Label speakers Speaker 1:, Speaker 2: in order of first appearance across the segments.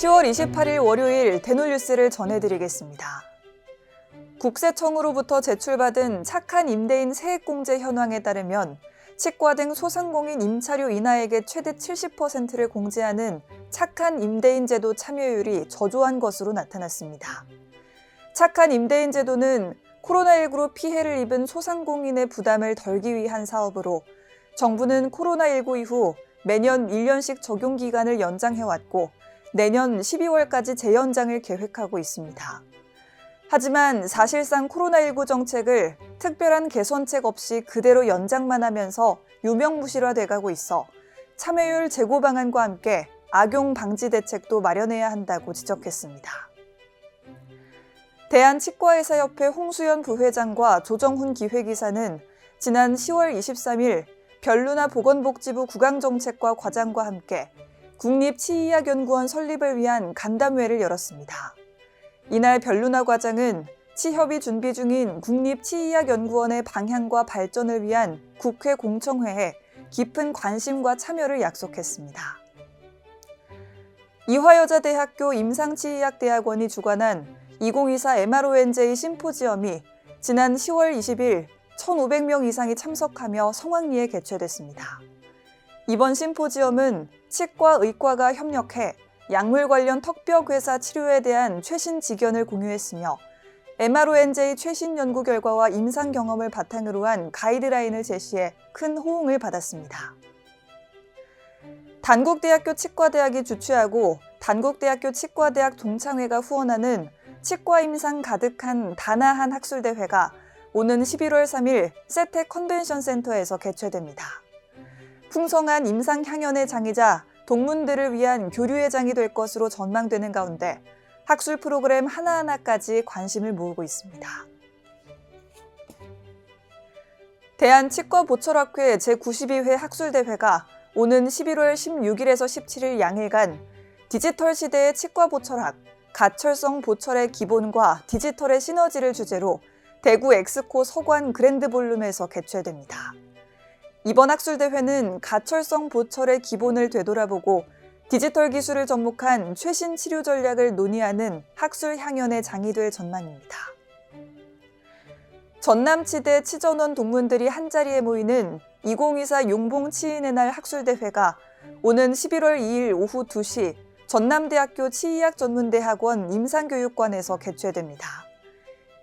Speaker 1: 10월 28일 월요일 대놀뉴스를 전해드리겠습니다. 국세청으로부터 제출받은 착한 임대인 세액공제 현황에 따르면 치과 등 소상공인 임차료 인하액의 최대 70%를 공제하는 착한 임대인 제도 참여율이 저조한 것으로 나타났습니다. 착한 임대인 제도는 코로나19로 피해를 입은 소상공인의 부담을 덜기 위한 사업으로 정부는 코로나19 이후 매년 1년씩 적용 기간을 연장해왔고 내년 12월까지 재연장을 계획하고 있습니다. 하지만 사실상 코로나19 정책을 특별한 개선책 없이 그대로 연장만 하면서 유명무실화돼가고 있어 참여율 제고 방안과 함께 악용 방지 대책도 마련해야 한다고 지적했습니다. 대한치과의사협회 홍수연 부회장과 조정훈 기획이사는 지난 10월 23일 별루나 보건복지부 구강정책과 과장과 함께 국립치의학연구원 설립을 위한 간담회를 열었습니다. 이날 별루나 과장은 치협이 준비 중인 국립치의학연구원의 방향과 발전을 위한 국회 공청회에 깊은 관심과 참여를 약속했습니다. 이화여자대학교 임상치의학대학원이 주관한 2024 MRONJ 심포지엄이 지난 10월 20일 1,500명 이상이 참석하며 성황리에 개최됐습니다. 이번 심포지엄은 치과, 의과가 협력해 약물 관련 턱뼈괴사 치료에 대한 최신 지견을 공유했으며 MRONJ 최신 연구 결과와 임상 경험을 바탕으로 한 가이드라인을 제시해 큰 호응을 받았습니다. 단국대학교 치과대학이 주최하고 단국대학교 치과대학 동창회가 후원하는 치과 임상 가득한 다나한 학술대회가 오는 11월 3일 세택 컨벤션 센터에서 개최됩니다. 풍성한 임상 향연의 장이자 동문들을 위한 교류의 장이 될 것으로 전망되는 가운데 학술 프로그램 하나하나까지 관심을 모으고 있습니다. 대한치과보철학회 제92회 학술대회가 오는 11월 16일에서 17일 양일간 디지털 시대의 치과보철학, 가철성 보철의 기본과 디지털의 시너지를 주제로 대구 엑스코 서관 그랜드볼룸에서 개최됩니다. 이번 학술대회는 가철성 보철의 기본을 되돌아보고 디지털 기술을 접목한 최신 치료 전략을 논의하는 학술 향연의 장이 될 전망입니다. 전남치대 치전원 동문들이 한자리에 모이는 2024 용봉치인의 날 학술대회가 오는 11월 2일 오후 2시 전남대학교 치의학전문대학원 임상교육관에서 개최됩니다.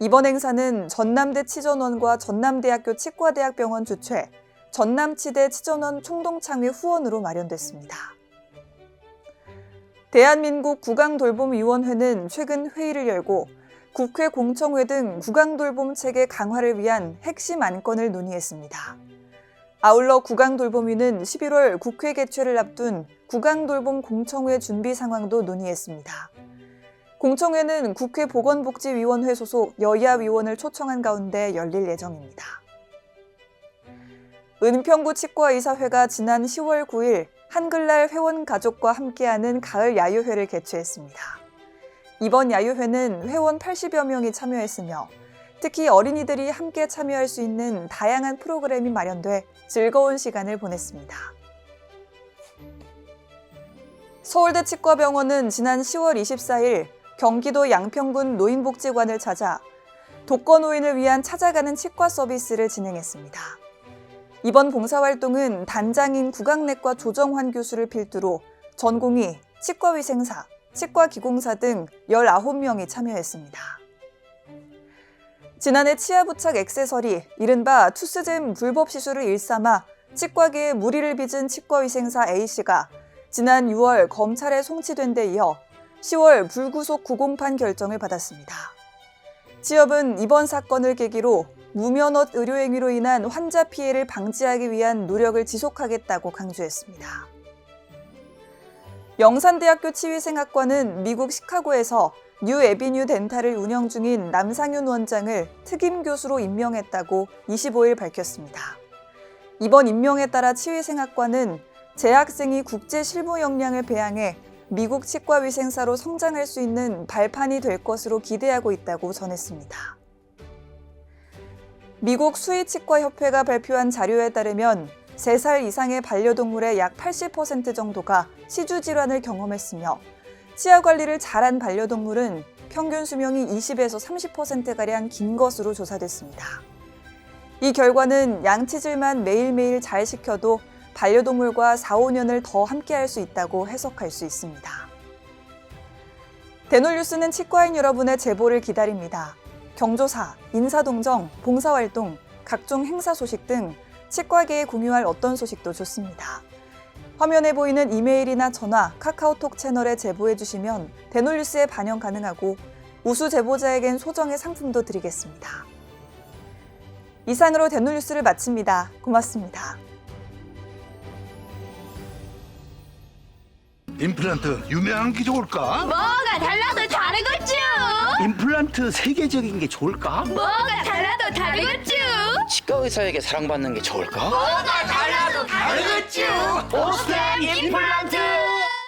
Speaker 1: 이번 행사는 전남대 치전원과 전남대학교 치과대학병원 주최, 전남치대 치전원 총동창회 후원으로 마련됐습니다. 대한민국 구강돌봄위원회는 최근 회의를 열고 국회 공청회 등 구강돌봄 체계 강화를 위한 핵심 안건을 논의했습니다. 아울러 구강돌봄위는 11월 국회 개최를 앞둔 구강돌봄 공청회 준비 상황도 논의했습니다. 공청회는 국회 보건복지위원회 소속 여야 위원을 초청한 가운데 열릴 예정입니다. 은평구 치과의사회가 지난 10월 9일 한글날 회원 가족과 함께하는 가을 야유회를 개최했습니다. 이번 야유회는 회원 80여 명이 참여했으며 특히 어린이들이 함께 참여할 수 있는 다양한 프로그램이 마련돼 즐거운 시간을 보냈습니다. 서울대 치과병원은 지난 10월 24일 경기도 양평군 노인복지관을 찾아 독거노인을 위한 찾아가는 치과 서비스를 진행했습니다. 이번 봉사활동은 단장인 구강내과 조정환 교수를 필두로 전공의, 치과위생사, 치과기공사 등 19명이 참여했습니다. 지난해 치아부착 액세서리, 이른바 투스잼 불법 시술을 일삼아 치과계에 물의를 빚은 치과위생사 A씨가 지난 6월 검찰에 송치된 데 이어 10월 불구속 구공판 결정을 받았습니다. 치협은 이번 사건을 계기로 무면허 의료행위로 인한 환자 피해를 방지하기 위한 노력을 지속하겠다고 강조했습니다. 영산대학교 치위생학과는 미국 시카고에서 뉴 에비뉴 덴탈을 운영 중인 남상윤 원장을 특임 교수로 임명했다고 25일 밝혔습니다. 이번 임명에 따라 치위생학과는 재학생이 국제 실무 역량을 배양해 미국 치과위생사로 성장할 수 있는 발판이 될 것으로 기대하고 있다고 전했습니다. 미국 수의치과협회가 발표한 자료에 따르면 3살 이상의 반려동물의 약 80% 정도가 시주질환을 경험했으며 치아 관리를 잘한 반려동물은 평균 수명이 20에서 30%가량 긴 것으로 조사됐습니다. 이 결과는 양치질만 매일매일 잘 시켜도 반려동물과 4, 5년을 더 함께할 수 있다고 해석할 수 있습니다. 대놀뉴스는 치과인 여러분의 제보를 기다립니다. 경조사, 인사동정, 봉사활동, 각종 행사 소식 등 치과계에 공유할 어떤 소식도 좋습니다. 화면에 보이는 이메일이나 전화, 카카오톡 채널에 제보해 주시면 대놀뉴스에 반영 가능하고 우수 제보자에겐 소정의 상품도 드리겠습니다. 이상으로 대놀뉴스를 마칩니다. 고맙습니다.
Speaker 2: 임플란트 유명한 게 좋을까?
Speaker 3: 뭐가 달라도 다르겠죠.
Speaker 4: 임플란트 세계적인 게 좋을까?
Speaker 3: 뭐가 달라도 다르겠죠.
Speaker 5: 치과 의사에게 사랑받는 게 좋을까?
Speaker 3: 뭐가 달라도 다르겠죠.
Speaker 4: 오스템 임플란트